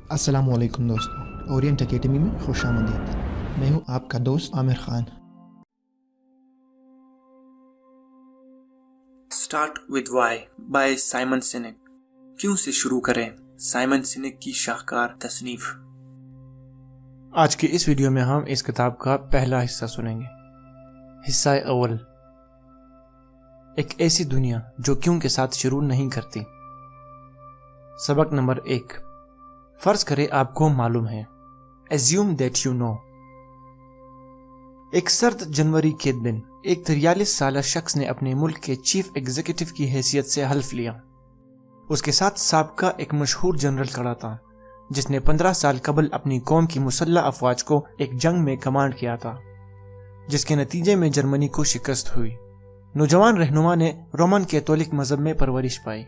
अस्सलाम वालेकुम दोस्तों, ओरिएंट एकेडमी में खुश आमदीद। मैं हूं आपका दोस्त Aamir Khan. Start with why by Simon Sinek. क्यों से शुरू करें साइमन सिनेक की शाहकार तसनीफ। आज की इस वीडियो में हम इस किताब का पहला हिस्सा सुनेंगे। हिस्सा अव्वल, एक ऐसी दुनिया जो क्यों के साथ शुरू नहीं करती। सबक नंबर 1, फर्ज करें आपको मालूम है। Assume that you know. एक सर्द जनवरी के दिन एक 43 साल शख्स ने अपने मुल्क के चीफ एग्जीक्यूटिव की हैसियत से हल्फ लिया। उसके साथ साबका एक मशहूर जनरल खड़ा था जिसने 15 साल कबल अपनी कौम की मुसल्लह अफवाज को एक जंग में कमांड किया था, जिसके नतीजे में जर्मनी को शिकस्त हुई। नौजवान रहनुमा ने रोमन कैथोलिक मजहब में परवरिश पाई।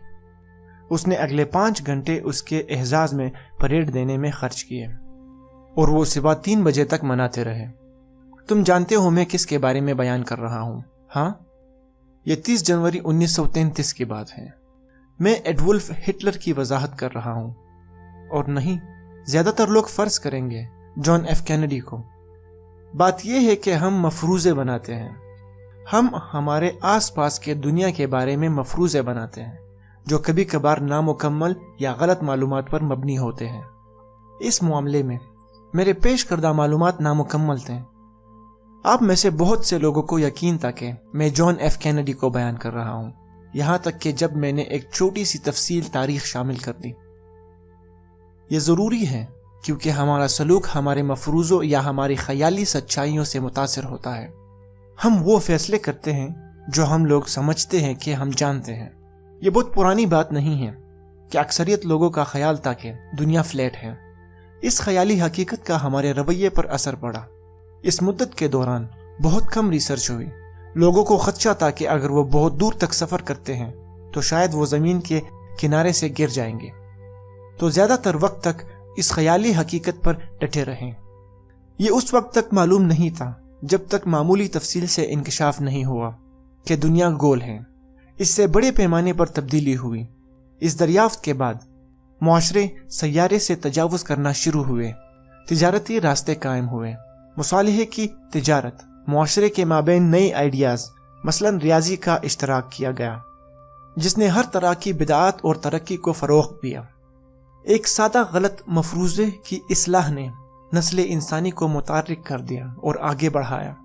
उसने अगले 5 घंटे उसके एहजाज में परेड देने में खर्च किए और वो सुबह 3 बजे तक मनाते रहे। तुम जानते हो मैं किसके बारे में बयान कर रहा हूँ? हाँ, ये 30 जनवरी 1933 की बात है। मैं एडवुल्फ हिटलर की वजाहत कर रहा हूँ, और नहीं, ज्यादातर लोग फर्ज करेंगे जॉन एफ कैनेडी को। बात यह है कि हम मफरूजे बनाते हैं। हम हमारे आसपास के दुनिया के बारे में मफरूजे बनाते हैं जो कभी कभार नामुकम्मल या गलत मालूमात पर मबनी होते हैं। इस मामले में मेरे पेश करदा मालूमात नामुकम्मल थे। आप में से बहुत से लोगों को यकीन था कि मैं जॉन एफ कैनेडी को बयान कर रहा हूँ, यहाँ तक कि जब मैंने एक छोटी सी तफसील तारीख शामिल कर दी। ये ज़रूरी है क्योंकि हमारा सलूक हमारे मफरूज़ों या हमारी ख्याली सच्चाइयों से मुतासिर होता है। हम वो फैसले करते हैं जो हम लोग समझते हैं कि हम जानते हैं। ये बहुत पुरानी बात नहीं है कि अक्सरियत लोगों का ख्याल था कि दुनिया फ्लैट है। इस ख्याली हकीकत का हमारे रवैये पर असर पड़ा। इस मुद्दत के दौरान बहुत कम रिसर्च हुई। लोगों को खदशा था कि अगर वो बहुत दूर तक सफर करते हैं तो शायद वो जमीन के किनारे से गिर जाएंगे, तो ज्यादातर वक्त तक इस ख्याली हकीकत पर डटे रहें। ये उस वक्त तक मालूम नहीं था जब तक मामूली तफसील से इंकशाफ नहीं हुआ कि दुनिया गोल है। इससे बड़े पैमाने पर तब्दीली हुई। इस दरियाफ्त के बाद मुआशरे सैयारे से तजावुज करना शुरू हुए। तिजारती रास्ते कायम हुए। मुसालिहे की तिजारत, मुआशरे के माबैन नई आइडियाज मसलन रियाजी का इश्तराक किया गया, जिसने हर तरह की बिदात और तरक्की को फरोग दिया। एक सादा गलत मफरूजे की इस्लाह ने नस्ल इंसानी को मुतारिक कर दिया और आगे बढ़ाया।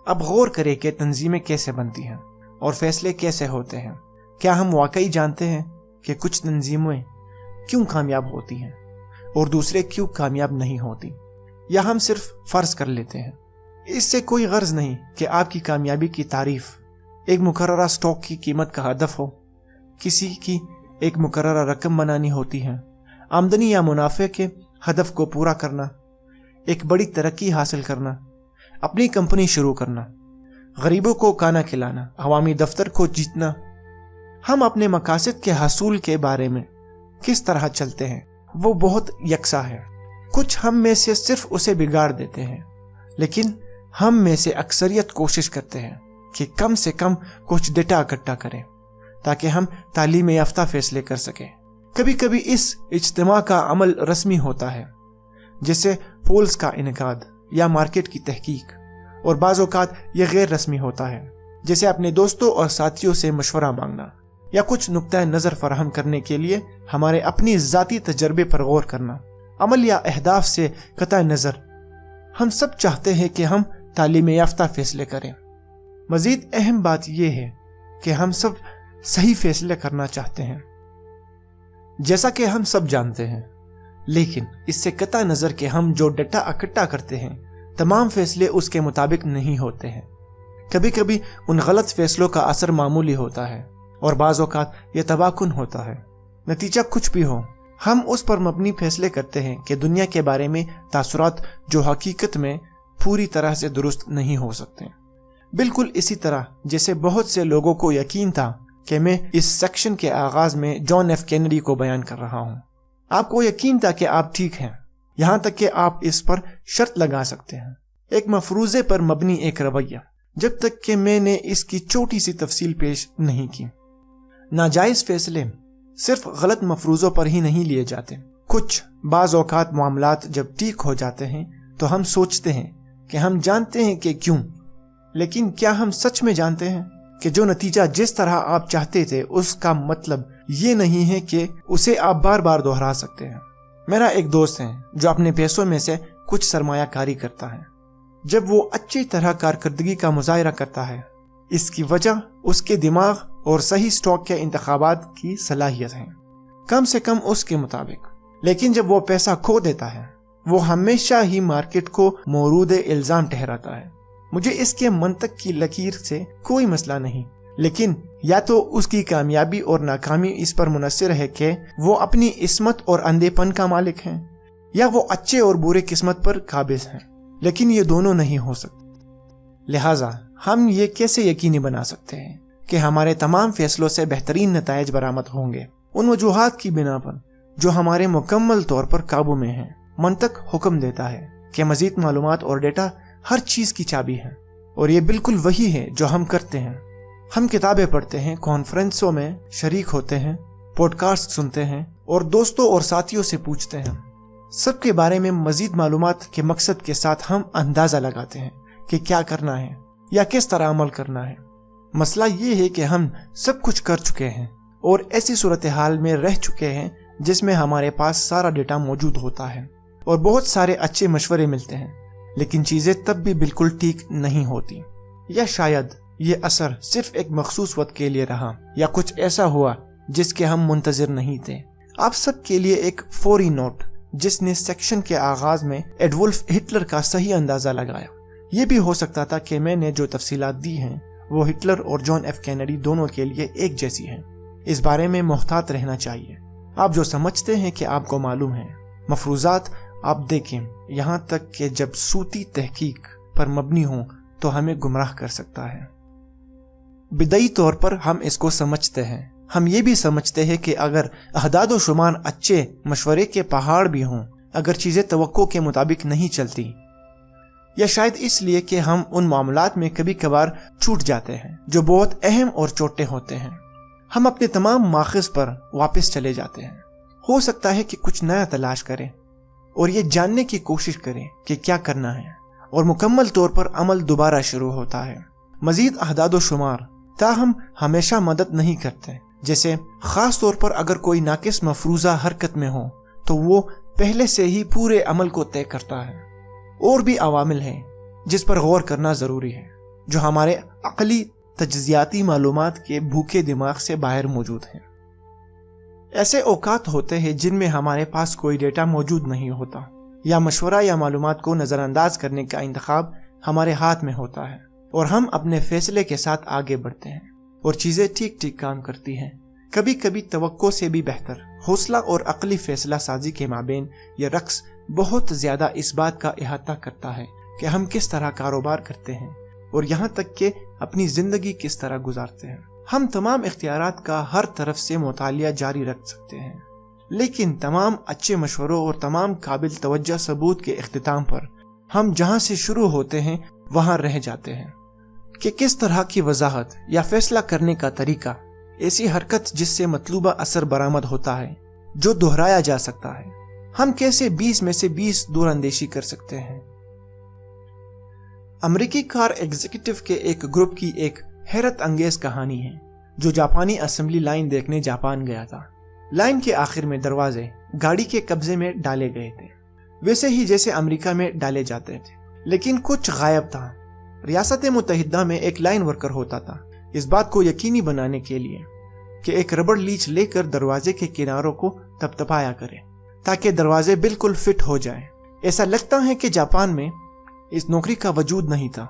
अब गौर करें कि तंजीमें कैसे बनती हैं और फैसले कैसे होते हैं। क्या हम वाकई जानते हैं कि कुछ तंजीमें क्यों कामयाब होती हैं और दूसरे क्यों कामयाब नहीं होती, या हम सिर्फ फर्ज कर लेते हैं? इससे कोई गर्ज नहीं कि आपकी कामयाबी की तारीफ एक मुकर्ररा स्टॉक की कीमत का हदफ हो। किसी की एक मुकर्ररा रकम बनानी होती है, आमदनी या मुनाफे के हदफ को पूरा करना, एक बड़ी तरक्की हासिल करना, अपनी कंपनी शुरू करना, गरीबों को खाना खिलाना, अवामी दफ्तर को जीतना। हम अपने मकासद के हासूल के बारे में किस तरह चलते हैं वो बहुत यकसा है। कुछ हम में से सिर्फ उसे बिगाड़ देते हैं, लेकिन हम में से अक्सरियत कोशिश करते हैं कि कम से कम कुछ डेटा इकट्ठा करें ताकि हम तालीम याफ्ता फैसले कर सकें। कभी कभी इस इज्तिमा का अमल रस्मी होता है, जैसे पोल्स का इनेकाद या मार्केट की तहकीक, और बाज़ औक़ात यह गैर रस्मी होता है, जैसे अपने दोस्तों और साथियों से मशवरा मांगना या कुछ नुक्ता नज़र फराहम करने के लिए हमारे अपनी ज़ाती तजर्बे पर गौर करना। अमल या अहदाफ से कतई नज़र हम सब चाहते हैं कि हम तालीम याफ्ता फैसले करें। मज़ीद अहम बात यह है कि हम सब सही फैसले करना चाहते हैं, जैसा कि हम सब जानते हैं, लेकिन इससे कतई नज़र कि हम जो डेटा इकट्ठा करते हैं तमाम फैसले उसके मुताबिक नहीं होते हैं। कभी कभी उन गलत फैसलों का असर मामूली होता है और बाज़ औक़ात यह तबाकुन होता है। नतीजा कुछ भी हो, हम उस पर मबनी फैसले करते हैं कि दुनिया के बारे में तासुरात जो हकीकत में पूरी तरह से दुरुस्त नहीं हो सकते। बिल्कुल इसी तरह जैसे बहुत से लोगों को यकीन था कि मैं इस सेक्शन के आगाज में जॉन एफ कैनेडी को बयान कर रहा हूँ। आपको यकीन था कि आप ठीक हैं, यहाँ तक कि आप इस पर शर्त लगा सकते हैं, एक मफरूजे पर मबनी एक रवैया, जब तक कि मैंने इसकी छोटी सी तफसील पेश नहीं की। नाजायज फैसले صرف غلط مفروضوں پر ہی نہیں لیے جاتے۔ کچھ بعض اوقات معاملات جب ٹھیک ہو جاتے ہیں تو ہم سوچتے ہیں کہ ہم جانتے ہیں کہ کیوں، لیکن کیا ہم سچ میں جانتے ہیں کہ جو نتیجہ جس طرح آپ چاہتے تھے اس کا مطلب یہ نہیں ہے کہ اسے آپ بار بار دہرا سکتے ہیں؟ میرا ایک دوست ہے جو اپنے پیسوں میں سے کچھ سرمایہ کاری کرتا ہے۔ جب وہ اچھی طرح کارکردگی کا مظاہرہ کرتا ہے، اس کی وجہ اس کے دماغ اور صحیح سٹاک کے انتخابات کی صلاحیت ہے، کم سے کم اس کے مطابق۔ لیکن جب وہ پیسہ کھو دیتا ہے، وہ ہمیشہ ہی مارکیٹ کو مورود الزام ٹھہراتا ہے۔ مجھے اس کے منطق کی لکیر سے کوئی مسئلہ نہیں، لیکن یا تو اس کی کامیابی اور ناکامی اس پر منحصر ہے کہ وہ اپنی عصمت اور اندھے پن کا مالک ہیں، یا وہ اچھے اور برے قسمت پر قابض ہیں، لیکن یہ دونوں نہیں ہو سکتے۔ لہٰذا ہم یہ کیسے یقینی بنا سکتے ہیں کہ ہمارے تمام فیصلوں سے بہترین نتائج برآمد ہوں گے؟ ان وجوہات کی بنا پر جو ہمارے مکمل طور پر قابو میں ہیں۔ منطق حکم دیتا ہے کہ مزید معلومات اور ڈیٹا ہر چیز کی چابی ہے، اور یہ بالکل وہی ہے جو ہم کرتے ہیں۔ ہم کتابیں پڑھتے ہیں، کانفرنسوں میں شریک ہوتے ہیں، پوڈ کاسٹ سنتے ہیں، اور دوستوں اور ساتھیوں سے پوچھتے ہیں۔ سب کے بارے میں مزید معلومات کے مقصد کے ساتھ ہم اندازہ لگاتے ہیں کہ کیا کرنا ہے یا کس طرح عمل کرنا ہے۔ مسئلہ یہ ہے کہ ہم سب کچھ کر چکے ہیں اور ایسی صورتحال میں رہ چکے ہیں جس میں ہمارے پاس سارا ڈیٹا موجود ہوتا ہے اور بہت سارے اچھے مشورے ملتے ہیں، لیکن چیزیں تب بھی بالکل ٹھیک نہیں ہوتی، یا شاید یہ اثر صرف ایک مخصوص وقت کے لیے رہا، یا کچھ ایسا ہوا جس کے ہم منتظر نہیں تھے۔ آپ سب کے لیے ایک فوری نوٹ جس نے سیکشن کے آغاز میں ایڈولف ہٹلر کا صحیح اندازہ لگایا۔ یہ بھی ہو سکتا تھا کہ میں نے جو تفصیلات دی ہیں وہ ہٹلر اور جان ایف کینیڈی دونوں کے لیے ایک جیسی ہیں۔ اس بارے میں محتاط رہنا چاہیے۔ آپ جو سمجھتے ہیں کہ آپ کو معلوم ہے، مفروضات آپ دیکھیں، یہاں تک کہ جب صوتی تحقیق پر مبنی ہوں تو ہمیں گمراہ کر سکتا ہے۔ بدعی طور پر ہم اس کو سمجھتے ہیں۔ ہم یہ بھی سمجھتے ہیں کہ اگر اعداد و شمار اچھے مشورے کے پہاڑ بھی ہوں، اگر چیزیں توقع کے مطابق نہیں چلتی، یا شاید اس لیے کہ ہم ان معاملات میں کبھی کبھار چھوٹ جاتے ہیں جو بہت اہم اور چھوٹے ہوتے ہیں، ہم اپنے تمام ماخذ پر واپس چلے جاتے ہیں۔ ہو سکتا ہے کہ کچھ نیا تلاش کریں اور یہ جاننے کی کوشش کریں کہ کیا کرنا ہے، اور مکمل طور پر عمل دوبارہ شروع ہوتا ہے۔ مزید اعداد و شمار تاہم ہمیشہ مدد نہیں کرتے، جیسے خاص طور پر اگر کوئی ناقص مفروضہ حرکت میں ہو تو وہ پہلے سے ہی پورے عمل کو طے کرتا ہے۔ اور بھی عوامل ہیں جس پر غور کرنا ضروری ہے، جو ہمارے عقلی تجزیاتی معلومات کے بھوکے دماغ سے باہر موجود ہیں۔ ایسے اوقات ہوتے ہیں جن میں ہمارے پاس کوئی ڈیٹا موجود نہیں ہوتا، یا مشورہ یا معلومات کو نظر انداز کرنے کا انتخاب ہمارے ہاتھ میں ہوتا ہے، اور ہم اپنے فیصلے کے ساتھ آگے بڑھتے ہیں اور چیزیں ٹھیک ٹھیک کام کرتی ہیں۔ کبھی کبھی توقع سے بھی بہتر حوصلہ اور عقلی فیصلہ سازی کے مابین یہ رقص بہت زیادہ اس بات کا احاطہ کرتا ہے کہ ہم کس طرح کاروبار کرتے ہیں، اور یہاں تک کہ اپنی زندگی کس طرح گزارتے ہیں۔ ہم تمام اختیارات کا ہر طرف سے مطالعہ جاری رکھ سکتے ہیں، لیکن تمام اچھے مشوروں اور تمام قابل توجہ ثبوت کے اختتام پر ہم جہاں سے شروع ہوتے ہیں وہاں رہ جاتے ہیں کہ کس طرح کی وضاحت یا فیصلہ کرنے کا طریقہ، ایسی حرکت جس سے مطلوبہ اثر برآمد ہوتا ہے جو دہرایا جا سکتا ہے، ہم کیسے 20 میں سے 20 دور اندیشی کر سکتے ہیں۔ امریکی کار ایگزیکٹو کے ایک گروپ کی ایک حیرت انگیز کہانی ہے جو جاپانی اسمبلی لائن دیکھنے جاپان گیا تھا۔ لائن کے آخر میں دروازے گاڑی کے قبضے میں ڈالے گئے تھے، ویسے ہی جیسے امریکہ میں ڈالے جاتے تھے، لیکن کچھ غائب تھا۔ ریاست متحدہ میں ایک لائن ورکر ہوتا تھا اس بات کو یقینی بنانے کے لیے کہ ایک ربڑ لیچ لے کر دروازے کے کناروں کو تپتپایا کرے تاکہ دروازے بالکل فٹ ہو جائیں۔ ایسا لگتا ہے کہ جاپان میں اس نوکری کا وجود نہیں تھا۔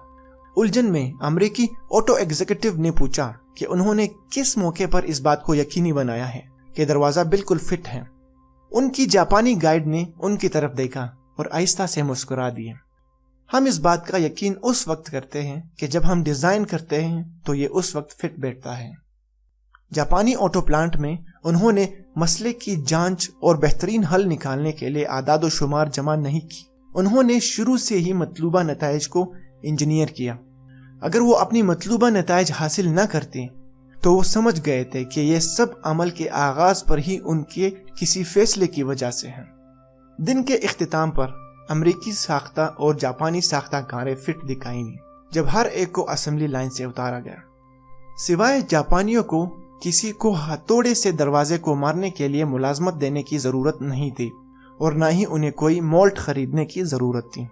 الجھن میں امریکی آٹو ایگزیکٹو نے پوچھا کہ انہوں نے کس موقع پر اس بات کو یقینی بنایا ہے کہ دروازہ بالکل فٹ ہے۔ ان کی جاپانی گائیڈ نے ان کی طرف دیکھا اور آہستہ سے مسکرا دیا۔ ہم اس بات کا یقین اس وقت کرتے ہیں کہ جب ہم ڈیزائن کرتے ہیں تو یہ اس وقت فٹ بیٹھتا ہے۔ جاپانی آٹو پلانٹ میں انہوں نے مسئلے کی جانچ اور بہترین حل نکالنے کے لیے اعداد و شمار جمع نہیں کی، انہوں نے شروع سے ہی مطلوبہ نتائج کو انجینئر کیا۔ اگر وہ اپنی مطلوبہ نتائج حاصل نہ کرتے तो वो समझ गए थे कि ये सब अमल के आगाज पर ही उनके किसी फैसले की वजह से है। दिन के इख्तिताम पर अमेरिकी साख्ता और जापानी साख्ता कारें फिट दिखाई दी जब हर एक को असेंबली लाइन से उतारा गया। सिवाय जापानियों को किसी को हथौड़े से दरवाजे को मारने के लिए मुलाजमत देने की जरूरत नहीं थी और न ही उन्हें कोई मोल्ट खरीदने की जरूरत थी।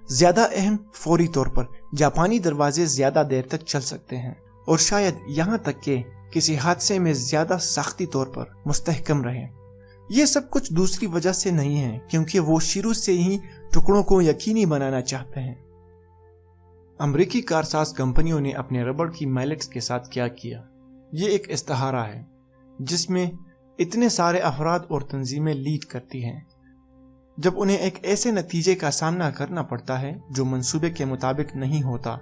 ज्यादा अहम, फौरी तौर पर जापानी दरवाजे ज्यादा देर तक चल सकते हैं और शायद यहाँ तक कि किसी हादसे में ज्यादा सख्ती तौर पर मुस्तहकम रहे। ये सब कुछ दूसरी वजह से नहीं है, क्योंकि वो शुरू से ही टुकड़ों को यकीनी बनाना चाहते हैं। अमेरिकी कारसाज कंपनियों ने अपने रबड़ की मैलेट्स के साथ क्या किया, ये एक इस्तिहारा है जिसमें इतने सारे अफराद और तंजीमें लीड करती हैं। जब उन्हें एक ऐसे नतीजे का सामना करना पड़ता है जो मंसूबे के मुताबिक नहीं होता,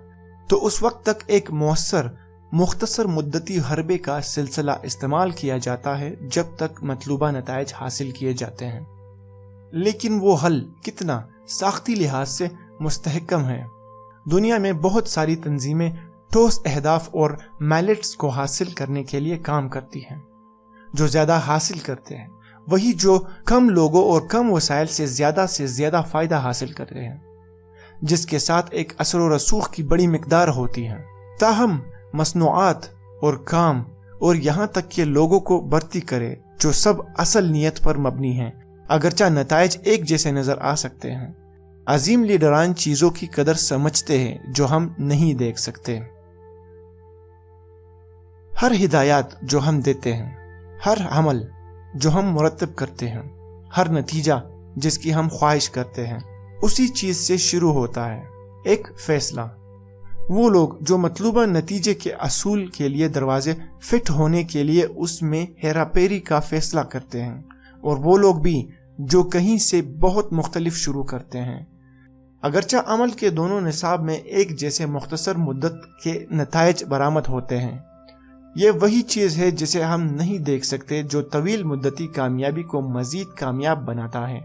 तो उस वक्त तक एक मौसर मुख्तसर मुद्दती हरबे का सिलसिला इस्तेमाल किया जाता है जब तक मतलूबा नताइज हासिल किए जाते हैं। लेकिन वो हल कितना साख्ती लिहाज से मुस्तहकम है। दुनिया में बहुत सारी तंजीमें ठोस अहदाफ और मैलेट्स को हासिल करने के लिए काम करती हैं। जो ज्यादा हासिल करते हैं वही जो कम लोगों और कम वसाइल से ज्यादा फायदा हासिल करते हैं, जिसके साथ एक असर और रसूख की बड़ी मिकदार होती है। ताहम मसनूआत और काम और यहाँ तक के लोगों को भर्ती करे जो सब असल नियत पर मबनी हैं, अगरचा नताइज एक जैसे नजर आ सकते हैं। अजीम लीडरान चीजों की कदर समझते हैं जो हम नहीं देख सकते। हर हिदायत जो हम देते हैं, हर अमल जो हम मुरतब करते हैं, हर नतीजा जिसकी हम ख्वाहिश करते हैं, उसी चीज से शुरू होता है, एक फैसला। वो लोग जो मतलूबा नतीजे के असूल के लिए दरवाजे फिट होने के लिए उसमें हेरापेरी का फैसला करते हैं, और वो लोग भी जो कहीं से बहुत मुख्तलिफ शुरू करते हैं। अगरचा अमल के दोनों निसाब में एक जैसे मुख्तसर मुद्दत के नताइज बरामद होते हैं, ये वही चीज है जिसे हम नहीं देख सकते जो तवील मुद्दती कामयाबी को मजीद कामयाब बनाता है।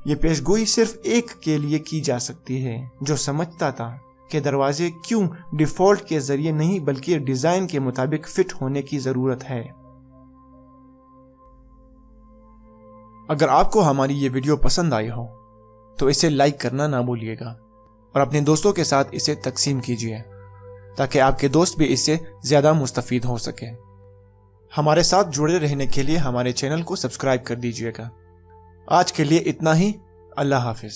ये पेशगोई सिर्फ एक के लिए की जा सकती है जो समझता था कि दरवाजे क्यों डिफॉल्ट के जरिए नहीं बल्कि डिजाइन के मुताबिक फिट होने की जरूरत है। अगर आपको हमारी ये वीडियो पसंद आई हो तो इसे लाइक करना ना भूलिएगा और अपने दोस्तों के साथ इसे तकसीम कीजिए ताकि आपके दोस्त भी इससे ज्यादा मुस्तफीद हो सके। हमारे साथ जुड़े रहने के लिए हमारे चैनल को सब्सक्राइब कर दीजिएगा। आज के लिए इतना ही। अल्लाह हाफिज।